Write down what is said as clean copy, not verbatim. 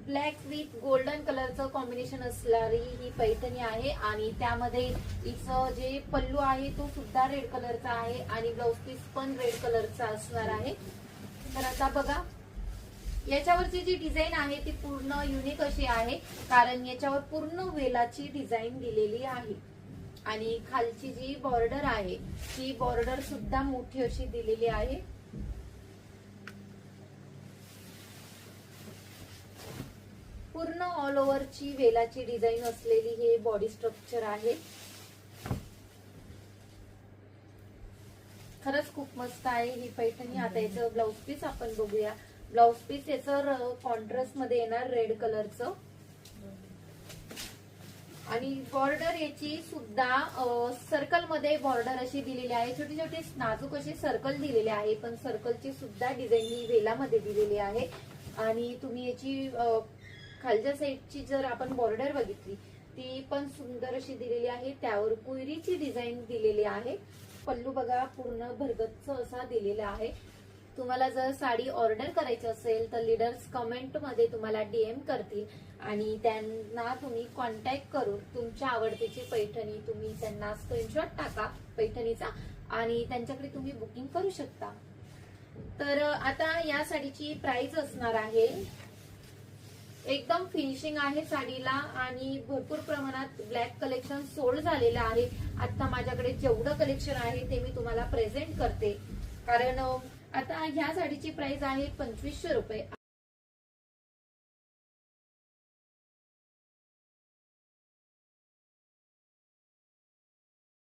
Black with golden कलरचं combination असणारी ही पैठणी आहे आणि त्यामध्ये हिचं जे पल्लू आहे तो सुद्धा रेड कलरचा आहे आणि ब्लाउज पीस पण रेड कलरचा असणार आहे। तर आता बघा याच्यावरची जी डिझाईन आहे ती पूर्ण युनिक अशी आहे, कारण याच्यावर पूर्ण वेलाची डिझाईन दिलेली आहे आणि खालची जी बॉर्डर आहे ती बॉर्डर सुद्धा मोठी अशी दिलेली आहे। पूर्ण ऑल ओव्हरची वेलाची डिझाईन असलेली हे बॉडी स्ट्रक्चर आहे। खरंच खूप मस्त आहे ही पैठणी। आता याचं ब्लाउज पीस आपण बघूया। ब्लाउज पीस याचं कॉन्ट्रास्ट मध्ये येणार रेड कलरचं आणि बॉर्डर याची सुद्धा सर्कल मध्ये बॉर्डर अशी दिलेली आहे। छोटे छोटे नाजूक असे सर्कल दिलेले आहे, पण सर्कलची सुद्धा डिझाईन ही वेलामध्ये दिलेली आहे आणि तुम्ही याची खालच्या साईडची जर आपण बॉर्डर बघितली ती पण सुंदर अशी दिलेली आहे, त्यावर कुयरीची डिझाईन दिलेली आहे। पल्लू बघा पूर्ण भरगच्च असा दिलेला आहे। तुम्हाला जर साडी ऑर्डर करायची असेल तर लीडर्स कमेंट मध्ये तुम्हाला डीएम करतील आणि त्यांना तुम्ही कॉन्टॅक्ट करून तुमच्या आवडतीची पैठणी तुम्ही त्यांना स्क्रीनशॉट टाका पैठणीचा आणि त्यांच्याकडे तुम्ही बुकिंग करू शकता। तर आता या साडीची प्राइस असणार आहे, एकदम फिनिशिंग आहे साडीला आणि भरपूर प्रमाणात ब्लॅक कलेक्शन सोल्ड झालेलं आहे। आता माझ्याकडे जेवढं कलेक्शन आहे ते मी तुम्हाला प्रेझेंट करते, कारण आता ह्या साडीची प्राइस आहे 2500 रुपये।